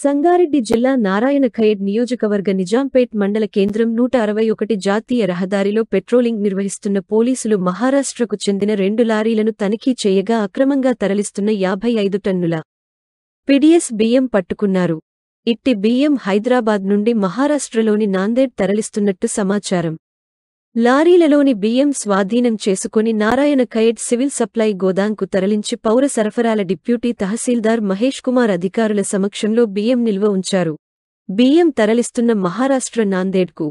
సంగారెడ్డి జిల్లా నారాయణఖేడ్ నియోజకవర్గ నిజాంపేట్ మండల కేంద్రం 161 జాతీయ రహదారిలో పెట్రోలింగ్ నిర్వహిస్తున్న పోలీసులు మహారాష్ట్రకు చెందిన 2 లారీలను తనిఖీ చేయగా అక్రమంగా తరలిస్తున్న 55 టన్నుల పిడిఎస్ బియ్యం పట్టుకున్నారు. ఇట్టి బియ్యం హైదరాబాద్ నుండి మహారాష్ట్రలోని నాందేడ్ తరలిస్తున్నట్టు సమాచారం. లారీలలోని బియ్యం స్వాధీనం చేసుకుని నారాయణఖేడ్ సివిల్ సప్లై గోదాంకు తరలించి పౌర సరఫరాల డిప్యూటీ తహసీల్దార్ మహేష్ కుమార్ అధికారుల సమక్షంలో బియ్యం నిల్వ ఉంచారు. బియ్యం తరలిస్తున్న మహారాష్ట్ర నాందేడ్కు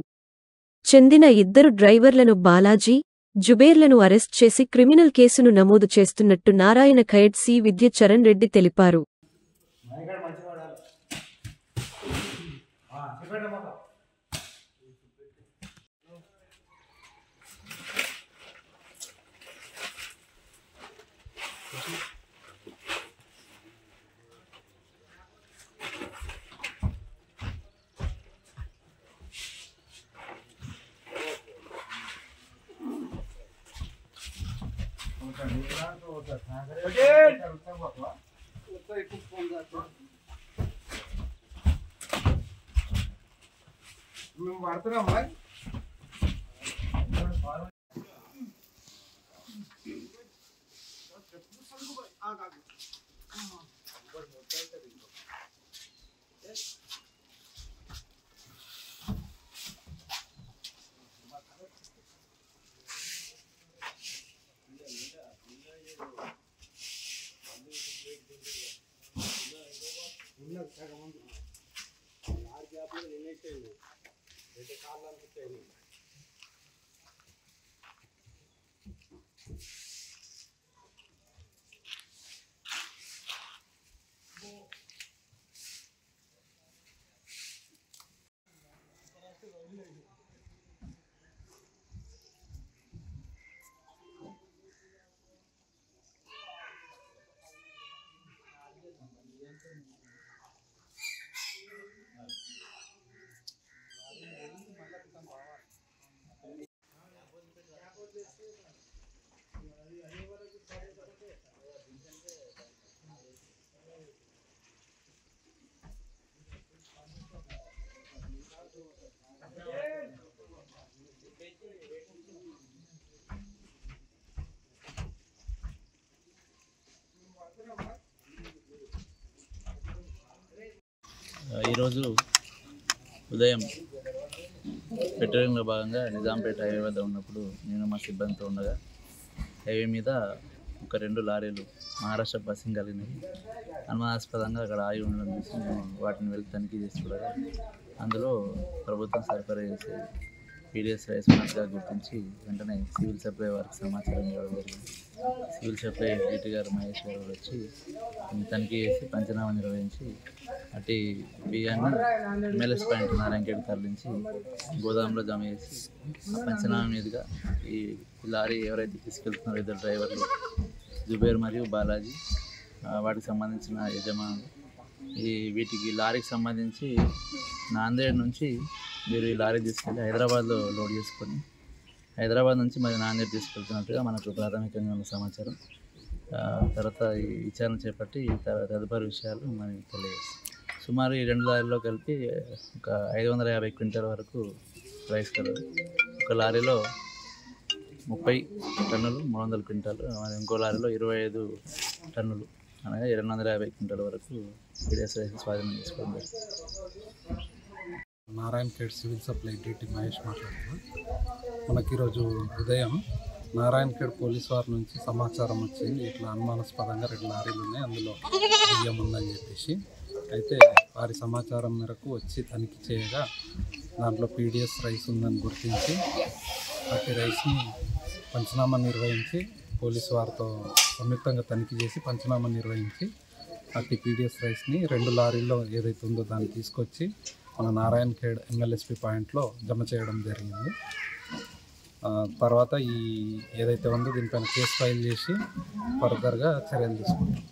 చెందిన 2 డ్రైవర్లను బాలాజీ, జుబేర్లను అరెస్ట్ చేసి క్రిమినల్ కేసును నమోదు చేస్తున్నట్టు నారాయణఖేడ్ సి విద్య చరణ్ రెడ్డి తెలిపారు. ఈరోజు ఉదయం పెట్రోలింగ్లో భాగంగా నిజాంపేట హైవే వద్ద ఉన్నప్పుడు నేను మా సిబ్బందితో ఉండగా హైవే మీద ఒక 2 లారీలు మహారాష్ట్ర బస్సింగ్ కలిగినాయి. అనుమానాస్పదంగా అక్కడ ఆగి ఉండడం చూసి మేము వాటిని వెళ్ళి తనిఖీ చేసి చూడగా అందులో ప్రభుత్వం సరఫరా చేసే పీడిఎస్ రైస్ ఉన్నట్టుగా గుర్తించి వెంటనే సివిల్ సప్లై వారికి సమాచారం ఇవ్వడం జరిగింది. సివిల్ సప్లై డిటి గారు మహేష్ గారు వచ్చి తనిఖీ చేసి పంచనామా నిర్వహించి అటు బియ్యాన్ని ఎంఎల్ఎస్ పాయింట్ నారాయణఖేడ్ తరలించి గోదాంలో జమ చేసి ఆ పంచనామా మీదుగా ఈ లారీ ఎవరైతే తీసుకెళ్తున్నారో 2 డ్రైవర్లు జుబేర్ మరియు బాలాజీ, వాటికి సంబంధించిన యజమానులు, వీటికి లారీకి సంబంధించి నాందేడ్ నుంచి మీరు ఈ లారీ తీసుకెళ్ళి హైదరాబాద్లో లోడ్ చేసుకొని హైదరాబాద్ నుంచి మరి నాందేడ్ తీసుకెళ్తున్నట్టుగా మనకు ప్రాథమికంగా ఉన్న సమాచారం. తర్వాత ఈ విచారణ చేపట్టి తదుపరి విషయాలు మనకి తెలియజేస్తాం. సుమారు ఈ 2 లారీలో కలిపి ఒక 550 క్వింటాల వరకు రైస్ కలదు. ఒక లారీలో 30 టన్నులు 300 క్వింటాలు, ఇంకో లారీలో 25 టన్నులు అనగా 250 క్వింటాల వరకు పీడిఎస్ రైస్ స్వాధీనం చేసుకోవడం జరిగింది. Narayankhed civil supply DT Mahesh మాట్లాడుతున్నాను. మనకి ఈరోజు ఉదయం నారాయణఖేడ్ పోలీస్ వారి నుంచి సమాచారం వచ్చింది, ఇట్లా అనుమానాస్పదంగా 2 లారీలు ఉన్నాయి, అందులో బియ్యం ఉందని చెప్పేసి. అయితే వారి సమాచారం మేరకు వచ్చి తనిఖీ చేయగా దాంట్లో పీడిఎస్ రైస్ ఉందని గుర్తించి అట్టి రైస్ని పంచనామా నిర్వహించి పోలీసు వారితో సంయుక్తంగా తనిఖీ చేసి పంచనామా నిర్వహించి అట్టి పీడిఎస్ రైస్ని 2 లారీల్లో ఏదైతే ఉందో దాన్ని తీసుకొచ్చి మన నారాయణఖేడ్ ఎంఎల్ఎస్పి పాయింట్లో జమ చేయడం జరిగింది. తర్వాత ఈ ఏదైతే ఉందో దీనిపైన కేసు ఫైల్ చేసి ఫర్దర్గా చర్యలు తీసుకుంటాం.